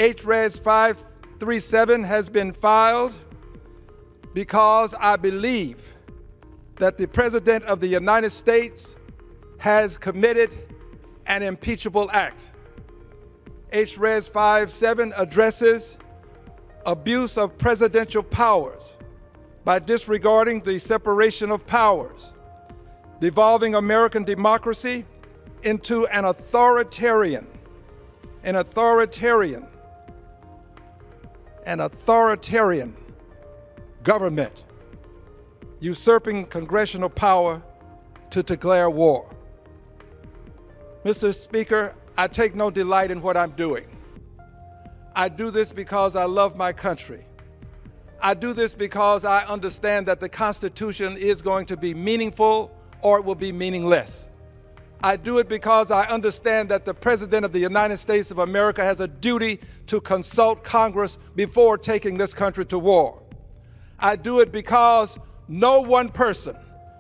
HRES 537 has been filed because I believe that the President of the United States has committed an impeachable act. HRES 57 addresses abuse of presidential powers by disregarding the separation of powers, devolving American democracy into an authoritarian government, usurping congressional power to declare war. Mr. Speaker, I take no delight in what I'm doing. I do this because I love my country. I do this because I understand that the Constitution is going to be meaningful or it will be meaningless. I do it because I understand that the President of the United States of America has a duty to consult Congress before taking this country to war. I do it because no one person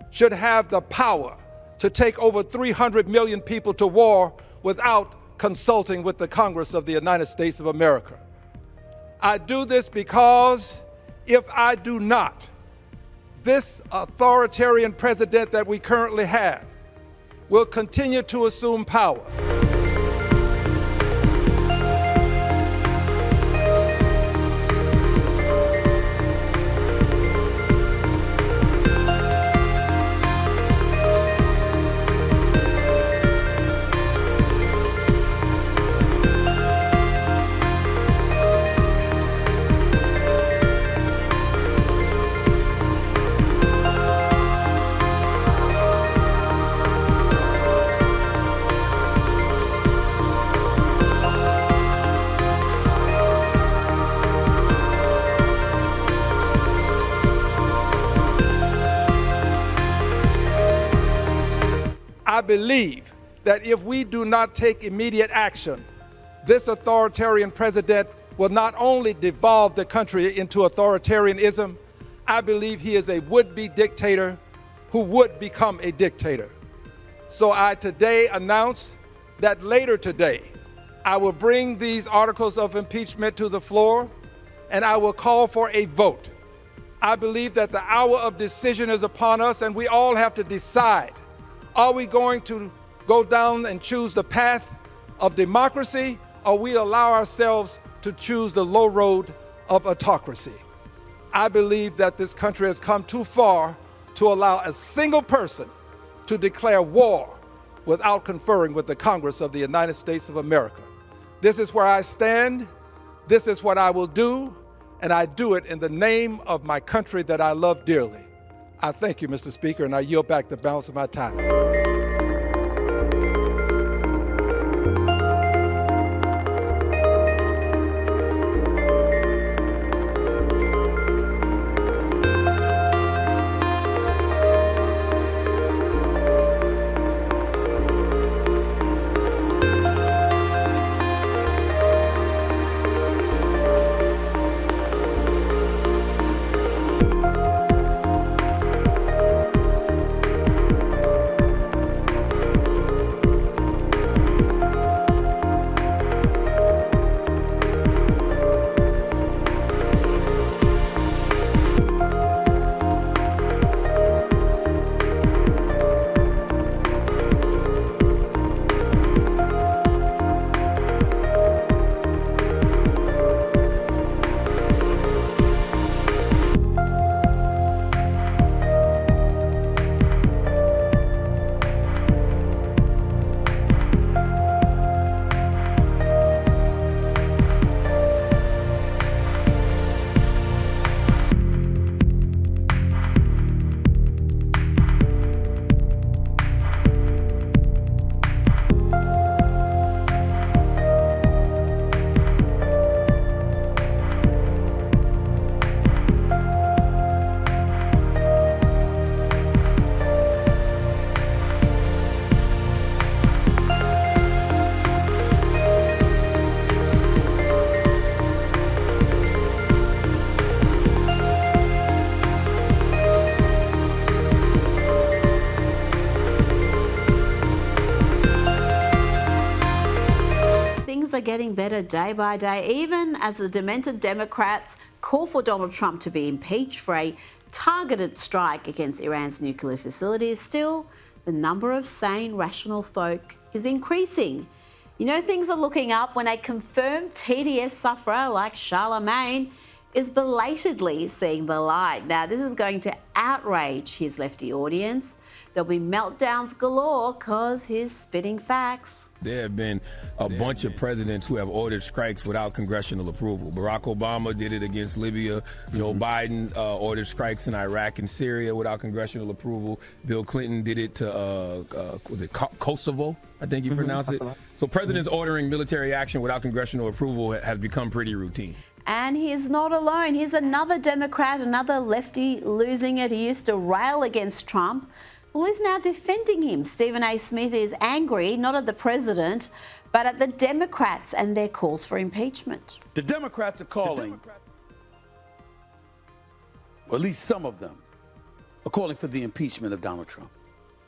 should have the power to take over 300 million people to war without consulting with the Congress of the United States of America. I do this because if I do not, this authoritarian president that we currently have will continue to assume power. I believe that if we do not take immediate action, this authoritarian president will not only devolve the country into authoritarianism, I believe he is a would-be dictator who would become a dictator. So I today announce that later today, I will bring these articles of impeachment to the floor and I will call for a vote. I believe that the hour of decision is upon us and we all have to decide. Are we going to go down and choose the path of democracy, or we allow ourselves to choose the low road of autocracy? I believe that this country has come too far to allow a single person to declare war without conferring with the Congress of the United States of America. This is where I stand. This is what I will do, and I do it in the name of my country that I love dearly. I thank you, Mr. Speaker, and I yield back the balance of my time. are getting better day by day, even as the demented Democrats call for Donald Trump to be impeached for a targeted strike against Iran's nuclear facilities. Still, the number of sane, rational folk is increasing. You know, things are looking up when a confirmed TDS sufferer like Charlemagne is belatedly seeing the light. Now, this is going to outrage his lefty audience. There'll be meltdowns galore because he's spitting facts. There have been a bunch of presidents who have ordered strikes without congressional approval. Barack Obama did it against Libya. Joe Biden ordered strikes in Iraq and Syria without congressional approval. Bill Clinton did it to, was it Kosovo? I think you pronounce it. So presidents ordering military action without congressional approval has become pretty routine. And he's not alone. Here's another Democrat, another lefty losing it. He used to rail against Trump. Well, he's now defending him. Stephen A. Smith is angry, not at the president, but at the Democrats and their calls for impeachment. The Democrats are calling, or at least some of them, are calling for the impeachment of Donald Trump.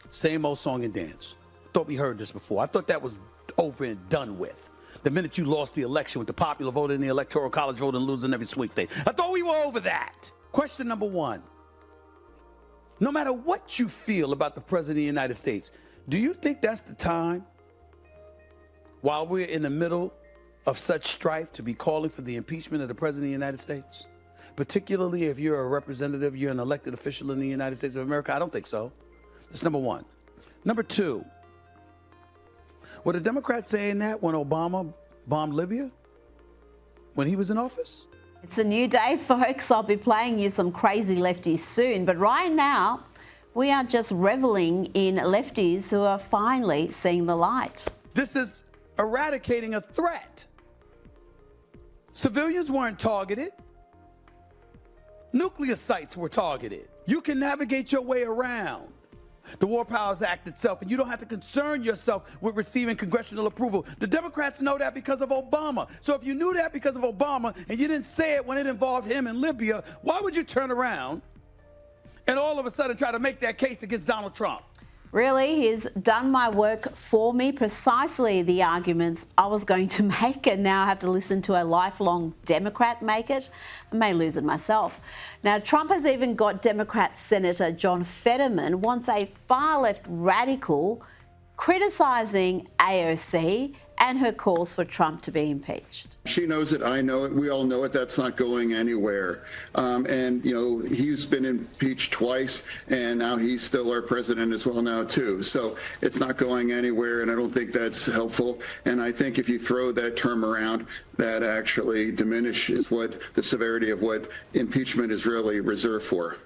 Same old song and dance. Thought we heard this before. I thought that was over and done with. The minute you lost the election with the popular vote in the Electoral College vote and losing every swing state. I thought we were over that. Question number one. No matter what you feel about the President of the United States, do you think that's the time, while we're in the middle of such strife, to be calling for the impeachment of the President of the United States? Particularly if you're a representative, you're an elected official in the United States of America? I don't think so. That's number one. Number two, were the Democrats saying that when Obama bombed Libya, when he was in office? It's a new day, folks. I'll be playing you some crazy lefties soon. But right now, we are just reveling in lefties who are finally seeing the light. This is eradicating a threat. Civilians weren't targeted. Nuclear sites were targeted. You can navigate your way around the War Powers Act itself, and you don't have to concern yourself with receiving congressional approval. The Democrats know that because of Obama. So if you knew that because of Obama and you didn't say it when it involved him in Libya, why would you turn around and all of a sudden try to make that case against Donald Trump? Really, he's done my work for me, precisely the arguments I was going to make, and now I have to listen to a lifelong Democrat make it. I may lose it myself. Now, Trump has even got Democrat Senator John Fetterman, once a far-left radical, criticising AOC and her calls for Trump to be impeached. She knows it, I know it, we all know it, that's not going anywhere. And, you know, he's been impeached twice, and now he's still our president as well now, too. So it's not going anywhere, and I don't think that's helpful. And I think if you throw that term around, that actually diminishes what the severity of what impeachment is really reserved for.